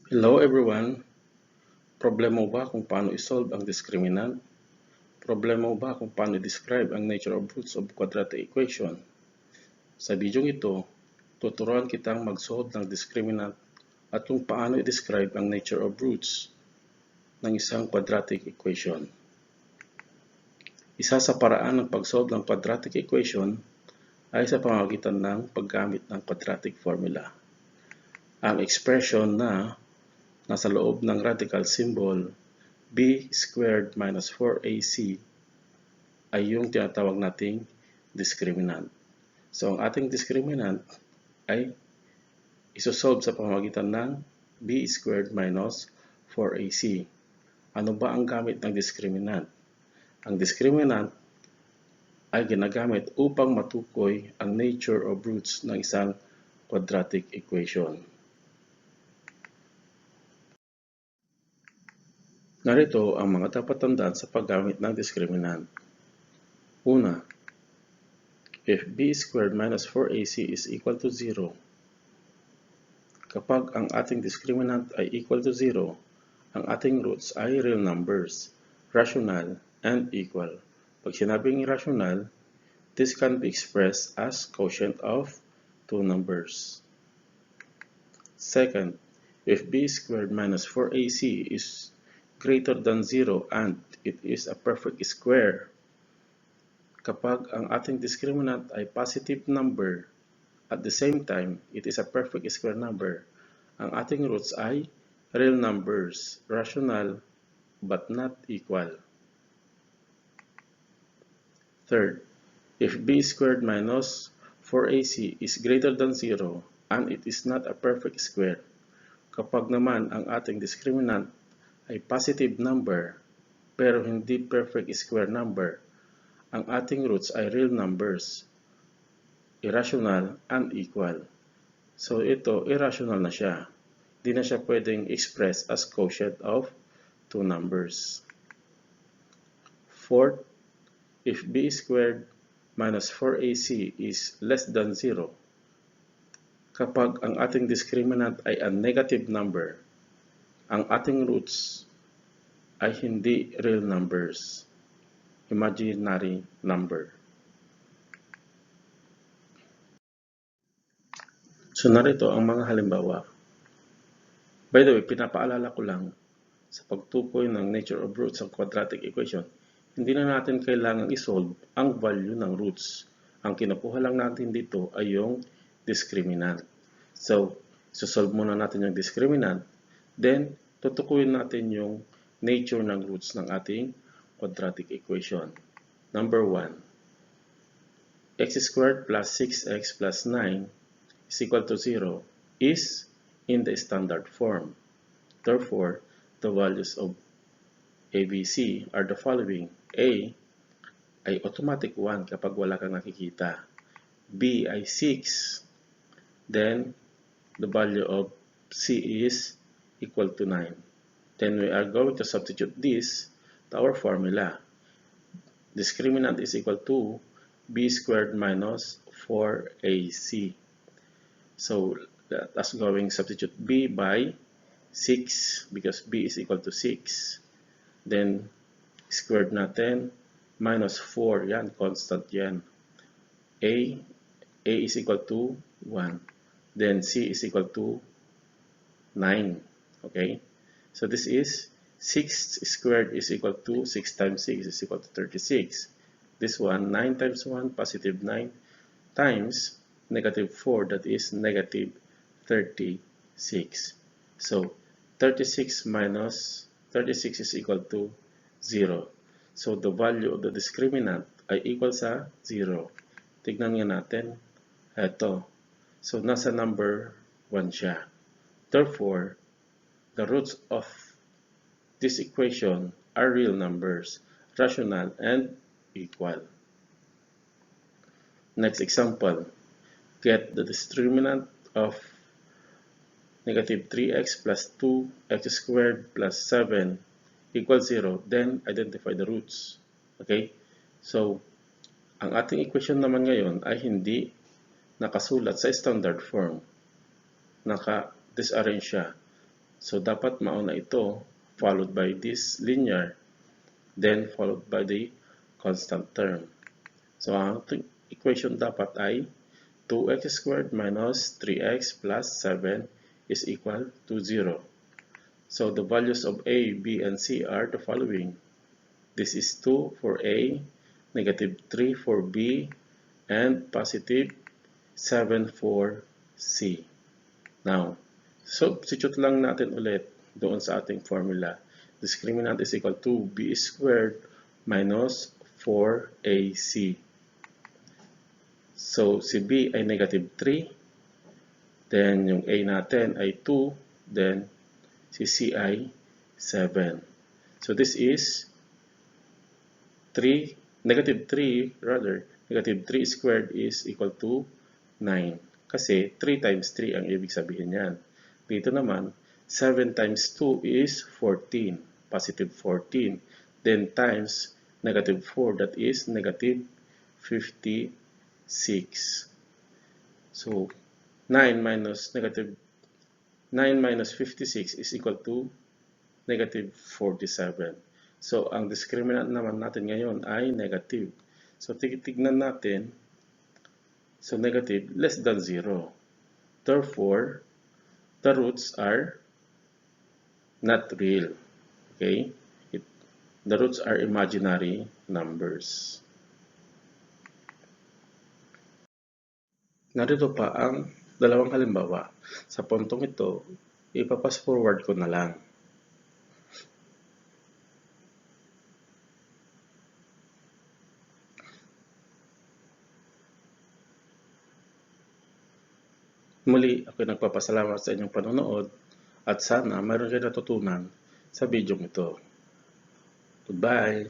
Hello everyone! Problema mo ba kung paano isolve ang discriminant? Problema mo ba kung paano i-describe ang nature of roots of quadratic equation? Sa video ito, tuturuan kitang mag-solve ng discriminant at kung paano i-describe ang nature of roots ng isang quadratic equation. Isa sa paraan ng pag-solve ng quadratic equation ay sa pamamagitan ng paggamit ng quadratic formula. Ang expression na nasa loob ng radical symbol b squared minus 4ac ay yung tinatawag nating discriminant. So, ang ating discriminant ay isosolve sa pamamagitan ng b squared minus 4ac. Ano ba ang gamit ng discriminant? Ang discriminant ay ginagamit upang matukoy ang nature of roots ng isang quadratic equation. Narito ang mga dapat tandaan sa paggamit ng discriminant. Una, if b squared minus 4ac is equal to 0, kapag ang ating discriminant ay equal to 0, ang ating roots ay real numbers, rational, and equal. Pag sinabing rational, this can be expressed as quotient of two numbers. Second, if b squared minus 4ac is greater than 0 and it is a perfect square, kapag ang ating discriminant ay positive number, at the same time, it is a perfect square number, ang ating roots ay real numbers, rational, but not equal. Third, if b squared minus 4ac is greater than 0 and it is not a perfect square, kapag naman ang ating discriminant ay positive number pero hindi perfect square number, ang ating roots ay real numbers, irrational, and equal. So ito, irrational na siya. Hindi na siya pwedeng express as quotient of two numbers. Fourth, if b squared minus 4ac is less than 0, kapag ang ating discriminant ay a negative number, ang ating roots ay hindi real numbers, imaginary number. So narito ang mga halimbawa. By the way, pinapaalala ko lang sa pagtukoy ng nature of roots ng quadratic equation, hindi na natin kailangang isolve ang value ng roots. Ang kinukuha lang natin dito ay yung discriminant. So, isosolve muna natin yung discriminant, then tutukuyin natin yung nature ng roots ng ating quadratic equation. Number 1, x squared plus 6x plus 9 is equal to 0 is in the standard form. Therefore, the values of a, b, c are the following. A ay automatic 1 kapag wala kang nakikita. B ay 6. Then, the value of c is equal to 9. Then we are going to substitute this to our formula. Discriminant is equal to b squared minus 4ac. So, let us going substitute b by 6 because b is equal to 6. Then, squared natin, minus 4, yan, constant yan. A is equal to 1. Then, c is equal to 9. Okay? So, this is 6 squared is equal to 6 times 6 is equal to 36. This one, 9 times 1, positive 9, times negative 4, that is negative 36. So, 36 minus 36 is equal to 0. So, the value of the discriminant ay equal sa 0. Tignan nga natin. Ito. So, nasa number 1 siya. Therefore, the roots of this equation are real numbers, rational, and equal. Next example. Get the discriminant of negative 3x plus 2x squared plus 7 equals 0. Then, identify the roots. Okay? So, ang ating equation naman ngayon ay hindi nakasulat sa standard form. Naka-disarrange siya. So, dapat mauna ito, followed by this linear, then followed by the constant term. So, ang equation dapat ay 2x squared minus 3x plus 7 is equal to 0. So, the values of a, b, and c are the following. This is 2 for a, negative 3 for b, and positive 7 for c. Now, substitute lang natin ulit doon sa ating formula. Discriminant is equal to b squared minus 4ac. So, si b ay negative 3. Then, yung a natin ay 2. Then, si c ay 7. So, this is negative 3 squared is equal to 9. Kasi 3 times 3 ang ibig sabihin yan. Dito naman, 7 times 2 is 14. Positive 14. Then times negative 4, that is negative 56. So, 9 minus 56 is equal to negative 47. So, ang discriminant naman natin ngayon ay negative. So, titignan natin. So, negative less than 0. Therefore, the roots are not real. Okay? The roots are imaginary numbers. Narito pa ang dalawang halimbawa. Sa puntong ito, ipapass forward ko na lang. Muli, ako nagpapasalamat sa inyong panonood at sana mayroon kayo natutunan sa video ito. Goodbye!